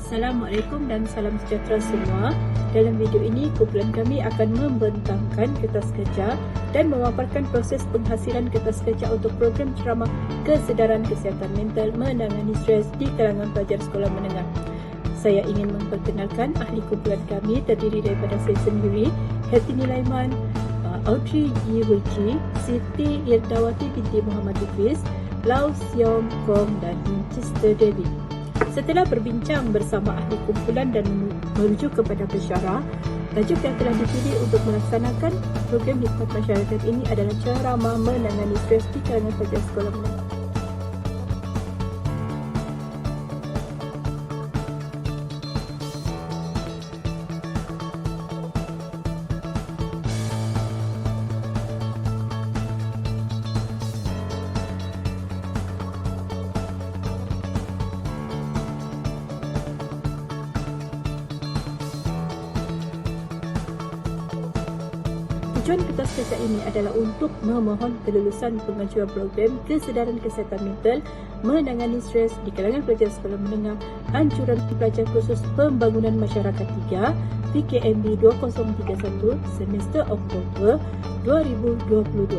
Assalamualaikum dan salam sejahtera semua. Dalam video ini, kumpulan kami akan membentangkan kertas kerja dan memaparkan proses penghasilan kertas kerja untuk program ceramah kesedaran kesihatan mental menangani stres di kalangan pelajar sekolah menengah. Saya ingin memperkenalkan ahli kumpulan kami terdiri daripada saya sendiri, Hetini Laiman, Audrey Yi Hui Chi, Siti Irdawati binti Muhammad Idris, Lau Siong Kong dan Chester David. Setelah berbincang bersama ahli kumpulan dan merujuk kepada pensyarah, tajuk yang telah dipilih untuk melaksanakan program khidmat masyarakat ini adalah ceramah menangani stres di kalangan pelajar sekolah menengah. Tujuan kertas kerja ini adalah untuk memohon kelulusan pengajuan program kesedaran kesihatan mental menangani stres di kalangan pelajar sekolah menengah anjuran pelajar khusus pembangunan masyarakat 3 PKMB 2031 semester Oktober 2022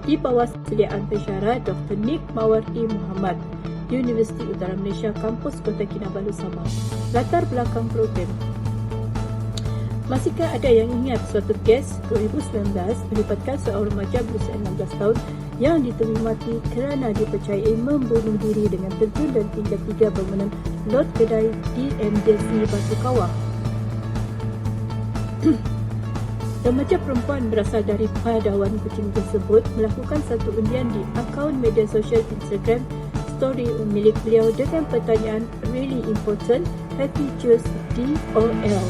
di bawah sediaan pensyarah Dr. Nick Mawardi Muhammad, Universiti Utara Malaysia, Kampus Kota Kinabalu, Sabah. Latar belakang program. Masihkah ada yang ingat suatu kes 2019 melibatkan seorang remaja berusia 16 tahun yang ditemui mati kerana dipercayai membunuh diri dengan terjun dari tingkat 3 bangunan lot kedai di MJC Batu Kawah. Remaja perempuan berasal dari Padawan Kuching tersebut melakukan satu undian di akaun media sosial Instagram story milik beliau dengan pertanyaan really important, happy choose DOL.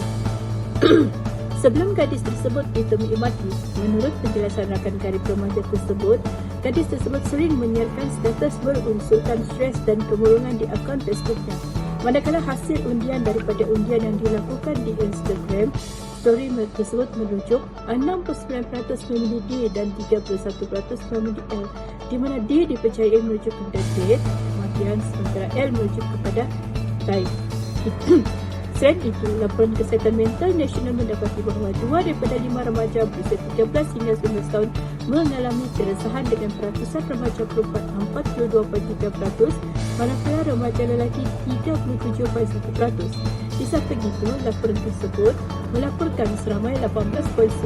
Sebelum gadis tersebut ditemui mati, menurut penjelasan rakan karib remaja tersebut, gadis tersebut sering menyiarkan status berunsurkan stres dan kemurungan di akaun Facebooknya. Manakala hasil undian daripada undian yang dilakukan di Instagram, story tersebut merujuk 69% memilih D dan 31% memilih L, di mana D dipercayai merujuk kepada death, kematian, sementara L merujuk kepada life. Selain itu, laporan kesihatan mental nasional mendapati bahawa 2 daripada 5 remaja berusia 13 hingga 19 tahun mengalami keresahan dengan peratusan remaja perempuan 42.3%, manakala remaja lelaki 37.1%. Di samping itu, laporan tersebut melaporkan seramai 18.9%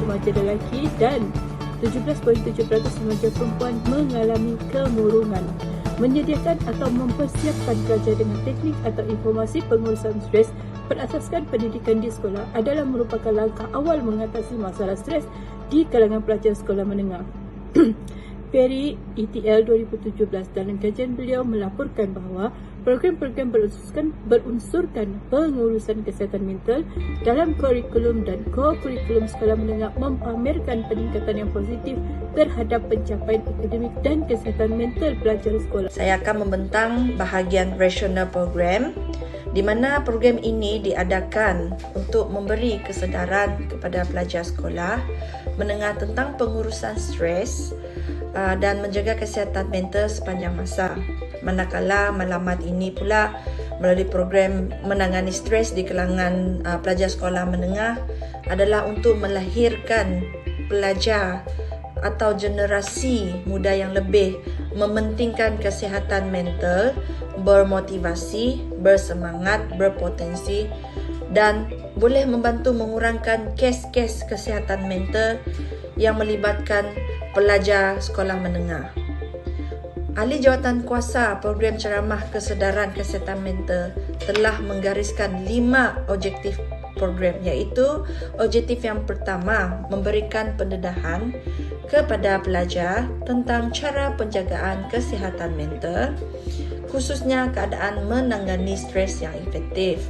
remaja lelaki dan 17.7% remaja perempuan mengalami kemurungan. Menyediakan atau mempersiapkan pelajar dengan teknik atau informasi pengurusan stres berasaskan pendidikan di sekolah adalah merupakan langkah awal mengatasi masalah stres di kalangan pelajar sekolah menengah. Perry ETL 2017 dalam kajian beliau melaporkan bahawa program-program berunsurkan pengurusan kesihatan mental dalam kurikulum dan ko-kurikulum sekolah menengah mempamerkan peningkatan yang positif terhadap pencapaian akademik dan kesihatan mental pelajar sekolah. Saya akan membentang bahagian rasional program di mana program ini diadakan untuk memberi kesedaran kepada pelajar sekolah menengah tentang pengurusan stres dan menjaga kesihatan mental sepanjang masa. Manakala malamat ini pula melalui program menangani stres di kalangan pelajar sekolah menengah adalah untuk melahirkan pelajar atau generasi muda yang lebih mementingkan kesihatan mental, bermotivasi, bersemangat, berpotensi dan boleh membantu mengurangkan kes-kes kesihatan mental yang melibatkan pelajar sekolah menengah. Ahli Jawatan Kuasa Program Ceramah Kesedaran Kesihatan Mental telah menggariskan 5 objektif program, iaitu objektif yang pertama memberikan pendedahan kepada pelajar tentang cara penjagaan kesihatan mental, khususnya keadaan menangani stres yang efektif.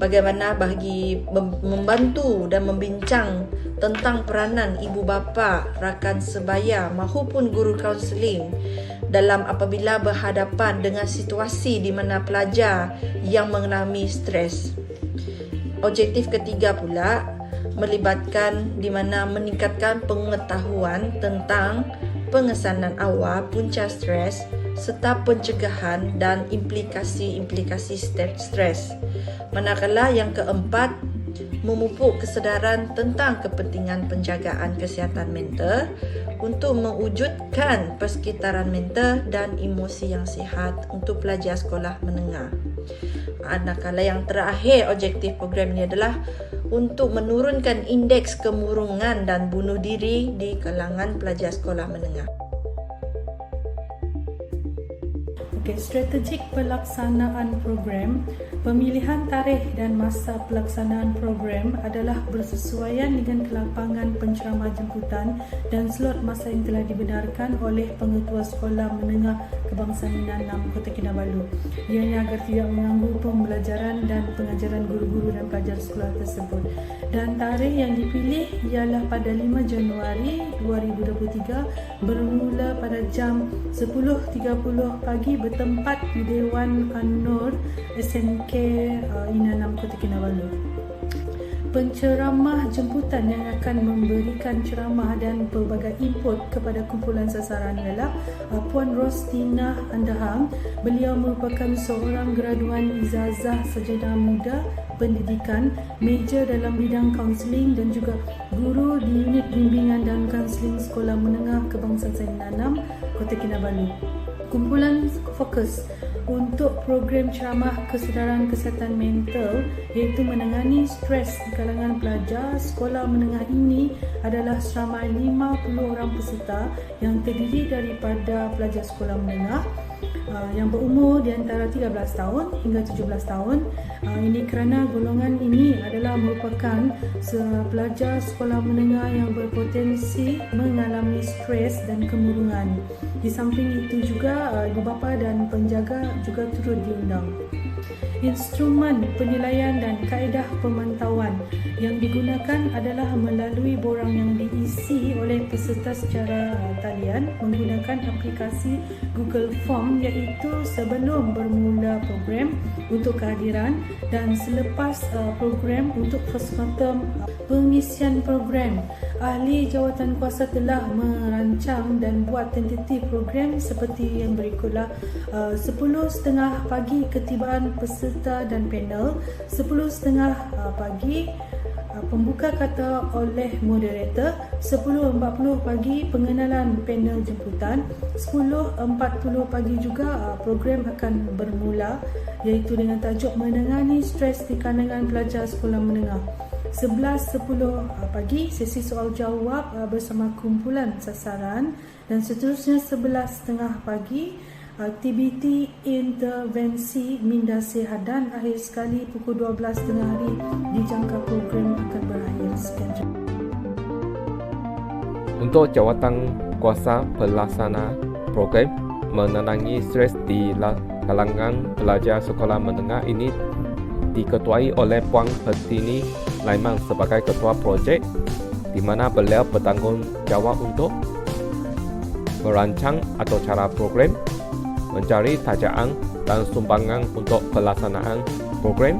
Bagaimana bagi membantu dan membincang tentang peranan ibu bapa, rakan sebaya maupun guru kaunseling dalam apabila berhadapan dengan situasi di mana pelajar yang mengalami stres. Objektif ketiga pula melibatkan di mana meningkatkan pengetahuan tentang pengesanan awal punca stres serta pencegahan dan implikasi-implikasi stres. Manakala yang keempat, memupuk kesedaran tentang kepentingan penjagaan kesihatan mental untuk mewujudkan persekitaran mental dan emosi yang sihat untuk pelajar sekolah menengah. Manakala yang terakhir, objektif program ini adalah untuk menurunkan indeks kemurungan dan bunuh diri di kalangan pelajar sekolah menengah. Strategik pelaksanaan program. Pemilihan tarikh dan masa pelaksanaan program adalah bersesuaian dengan kelapangan penceramah jemputan dan slot masa yang telah dibenarkan oleh Pengetua Sekolah Menengah Kebangsaan Minang Kota Kinabalu. Ianya agar tidak mengganggu pembelajaran dan pengajaran guru-guru dan pelajar sekolah tersebut. Dan tarikh yang dipilih ialah pada 5 Januari 2023 bermula pada jam 10.30 pagi bertempat di Dewan An-Nur SMK Inanam Kota Kinabalu. Penceramah jemputan yang akan memberikan ceramah dan pelbagai input kepada kumpulan sasaran ialah Puan Rostina Andahang. Beliau merupakan seorang graduan ijazah sarjana muda pendidikan, major dalam bidang kaunseling dan juga guru di unit bimbingan dan kaunseling Sekolah Menengah Kebangsaan Inanam Kota Kinabalu. Kumpulan fokus untuk program ceramah kesedaran kesihatan mental iaitu menangani stres di kalangan pelajar sekolah menengah ini adalah seramai 50 orang peserta yang terdiri daripada pelajar sekolah menengah yang berumur di antara 13 tahun hingga 17 tahun. Ini kerana golongan ini adalah merupakan pelajar sekolah menengah yang berpotensi mengalami stres dan kemurungan. Di samping itu juga ibu bapa dan penjaga juga turut diundang. Instrumen penilaian dan kaedah pemantauan yang digunakan adalah melalui borang yang diisi oleh peserta secara talian menggunakan aplikasi Google Form iaitu sebelum bermula program untuk kehadiran dan selepas program untuk postmortem. Pengisian program. Ahli jawatankuasa telah merancang dan buat tentatif program seperti yang berikutlah. 10.30 pagi ketibaan peserta dan panel, 10.30 pagi pembuka kata oleh moderator, 10.40 pagi pengenalan panel jemputan, 10.40 pagi juga program akan bermula iaitu dengan tajuk menangani stres di kalangan pelajar sekolah menengah. 11.10 pagi sesi soal jawab bersama kumpulan sasaran dan seterusnya 11.30 pagi aktiviti intervensi minda sihat dan akhir sekali pukul 12 tengah hari dijangka program akan berakhir. Sekian. Untuk jawatan kuasa pelaksana program menenangi stres di kalangan pelajar sekolah menengah ini diketuai oleh Puan Pertini Laiman sebagai ketua projek, di mana beliau bertanggung jawab untuk merancang atau cara program, mencari tajaan dan sumbangan untuk pelaksanaan program,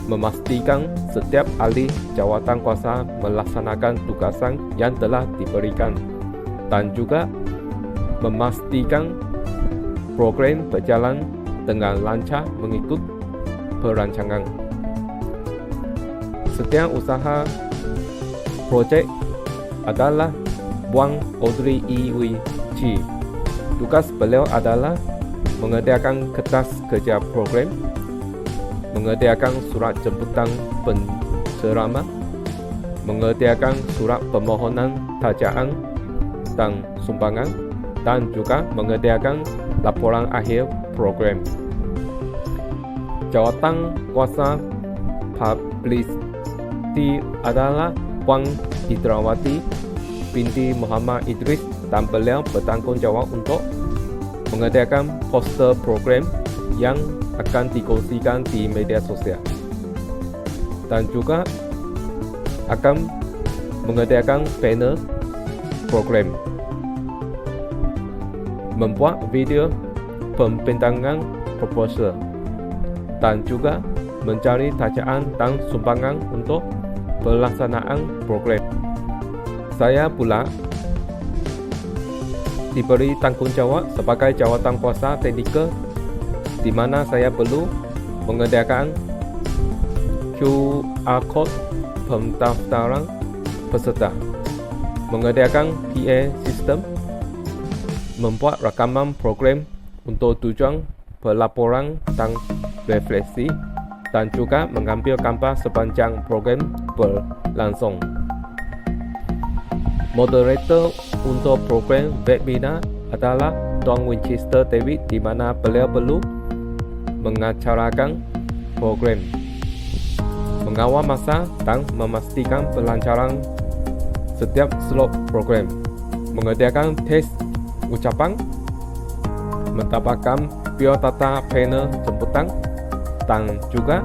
memastikan setiap ahli jawatan kuasa melaksanakan tugasan yang telah diberikan, dan juga memastikan program berjalan dengan lancar mengikut perancangan. Setiap usaha projek adalah Puan Audrey E. Wee Chi. Tugas beliau adalah menyediakan kertas kerja program, menyediakan surat jemputan penceramah, menyediakan surat permohonan tajaan dan sumbangan, dan juga menyediakan laporan akhir program. Jawatan kuasa publicity adalah Puan Idrawati binti Muhammad Idris, dan beliau bertanggung jawab untuk menyediakan poster program yang akan dikongsikan di media sosial, dan juga akan menyediakan panel program, membuat video pembintangan proposal, dan juga mencari tajaan dan sumbangan untuk pelaksanaan program. Saya pula diberi tanggungjawab sebagai jawatankuasa teknikal di mana saya perlu menyediakan QR Code pendaftaran peserta, menyediakan PA sistem, membuat rakaman program untuk tujuan pelaporan dan refleksi, dan juga mengambil gambar sepanjang program berlangsung. Moderator untuk program webinar adalah Tuan Winchester David, di mana beliau perlu mengacarakan program, mengawal masa dan memastikan pelancaran setiap slot program, menyediakan tes ucapan, mendapatkan biodata panel jemputan, dan juga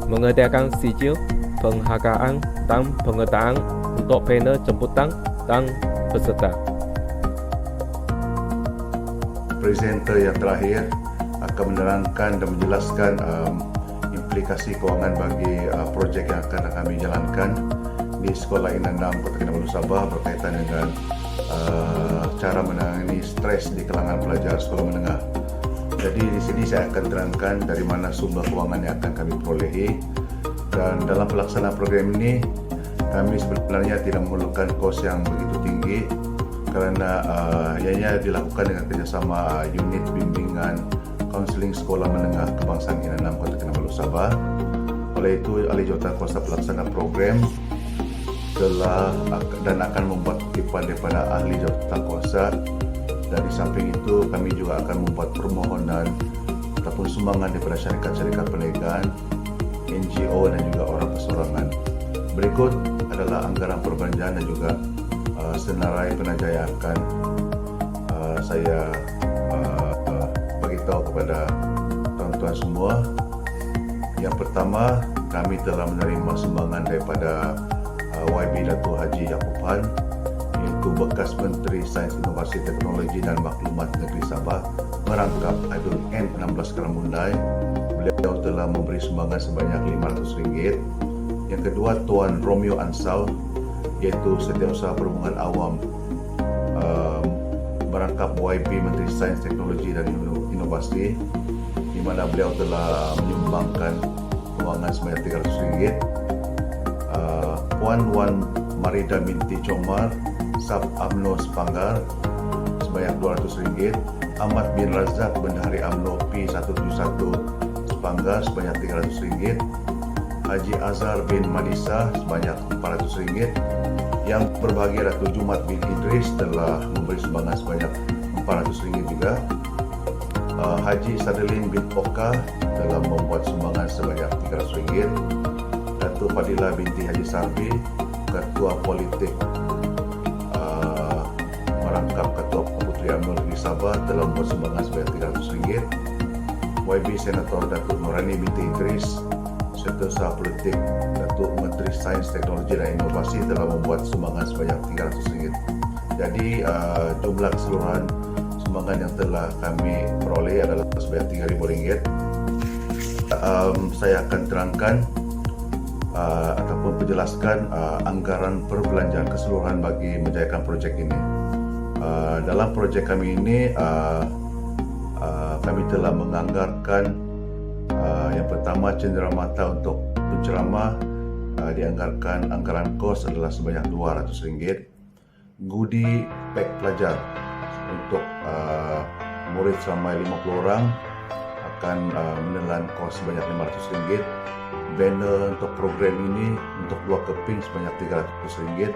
menyediakan sijil penghargaan dan pengetaan untuk panel jemputan dan peserta. Presenter yang terakhir akan menerangkan dan menjelaskan implikasi kewangan bagi projek yang akan kami jalankan di Sekolah IN6 Kota Kinabalu Sabah berkaitan dengan cara menangani stres di kalangan pelajar sekolah menengah. Jadi di sini saya akan terangkan dari mana sumber kewangan yang akan kami perolehi, dan dalam pelaksanaan program ini kami sebenarnya tidak memerlukan kos yang begitu tinggi kerana ianya dilakukan dengan kerjasama unit bimbingan kaunseling sekolah menengah kebangsaan IN6 Kota Kinabalu Sabah. Oleh itu, ahli jawatankuasa pelaksana program telah dan akan membuat kutipan daripada ahli jawatankuasa, dan di samping itu kami juga akan membuat permohonan ataupun sumbangan daripada syarikat-syarikat perniagaan, NGO dan juga orang persorangan. Berikut adalah anggaran perbelanjaan dan juga senarai penaja yang akan saya beritahu kepada tuan-tuan semua. Yang pertama, kami telah menerima sumbangan daripada YB Datuk Haji Yaakob Han, iaitu bekas Menteri Sains Inovasi Teknologi dan Maklumat Negeri Sabah, merangkap Aidul N16 Karamundai. Beliau telah memberi sumbangan sebanyak RM500. Yang kedua, Tuan Romeo Ansau, iaitu Setiausaha Perhubungan Awam, merangkap YB Menteri Sains Teknologi dan Inovasi, di mana beliau telah menyumbangkan kewangan sebanyak RM300. Puan Wan Marida binti Comar, Sab UMNO Sepanggar, sebanyak RM200. Ahmad bin Razak, Bendahari UMNO P171 Sepanggar, sebanyak RM300. Haji Azhar bin Madisa, sebanyak RM400. Yang berbahagia Datuk Jumat bin Idris telah memberi sumbangan sebanyak RM400 juga. Haji Sadelin bin Oka telah membuat sumbangan sebanyak RM300. Datuk Fadilah binti Haji Sarbi, Ketua Politik merangkap Ketua Puteri UMNO Negeri Sabah, telah membuat sumbangan sebanyak RM300. YB Senator Datuk Nurani binti Idris, Setiausaha Politik Datuk Menteri Sains Teknologi dan Inovasi, telah membuat sumbangan sebanyak RM300. Jadi jumlah keseluruhan sumbangan yang telah kami peroleh adalah sebanyak RM3,000. Saya akan terangkan ataupun menjelaskan anggaran perbelanjaan keseluruhan bagi menjayakan projek ini. Dalam projek kami ini, kami telah menganggarkan yang pertama, cenderamata untuk penceramah, dianggarkan anggaran kos adalah sebanyak RM200. Goodie bag pelajar untuk murid seramai 50 orang akan menelan kos sebanyak RM500. Banner untuk program ini untuk 2 keping sebanyak RM300.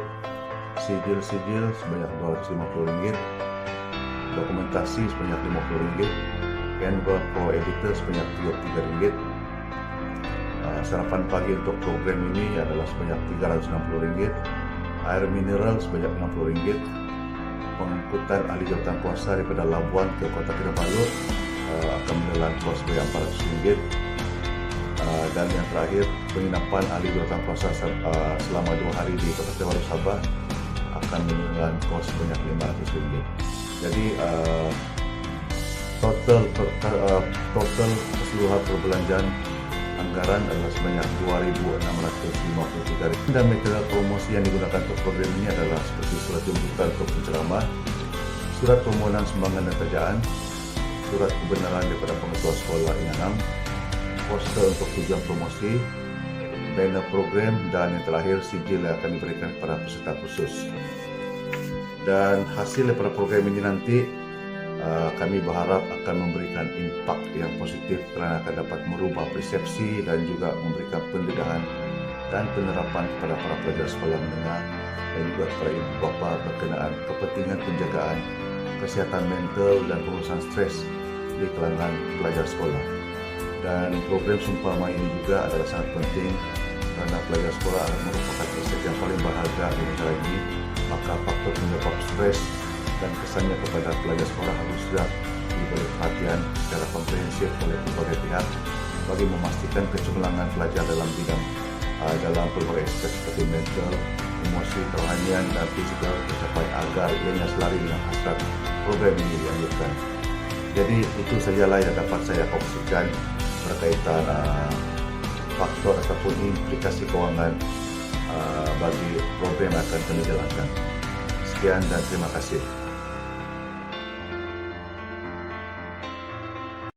Sijil sebanyak RM250. Dokumentasi sebanyak RM50. Canva Pro Editor sebanyak RM33. Sarapan pagi untuk program ini adalah sebanyak RM360. Air mineral sebanyak RM60. Pengangkutan ahli jawatankuasa daripada Labuan ke Kota Kinabalu akan menelan kos sebanyak RM400. Dan yang terakhir, penginapan ahli jawatankuasa selama 2 hari di Kota Kinabalu Sabah akan menelan kos sebanyak RM500. Jadi total keseluruhan perbelanjaan anggaran adalah sebanyak RM2,653. Dan material promosi yang digunakan untuk program ini adalah seperti surat jemputan untuk penceramah, surat permohonan sumbangan dan kerjaan, surat kebenaran daripada pengetua sekolah INA 6, poster untuk tujuan promosi, banner program, dan yang terakhir sijil yang akan diberikan kepada peserta khusus. Dan hasil daripada program ini nanti kami berharap akan memberikan impak yang positif kerana akan dapat merubah persepsi dan juga memberikan pendedahan dan penerapan kepada para pelajar sekolah menengah dan juga kepada ibu bapa berkenaan kepentingan penjagaan kesihatan mental dan pengurusan stres di kalangan pelajar sekolah. Dan program seumpama ini juga adalah sangat penting kerana pelajar sekolah merupakan aset yang paling berharga di negara ini, maka faktor penyebab stres dan kesannya kepada pelajar sekolah harus juga diberi perhatian secara komprehensif oleh berbagai pihak bagi memastikan kecemerlangan pelajar dalam bidang dalam pelbagai aspek seperti mental, emosi, kerohanian dan fizikal tercapai agar ianya selari dengan hasrat program ini dianjurkan. Jadi itu sajalah yang dapat saya kongsikan berkaitan faktor ataupun implikasi kewangan bagi program yang akan kami jalankan. Sekian dan terima kasih.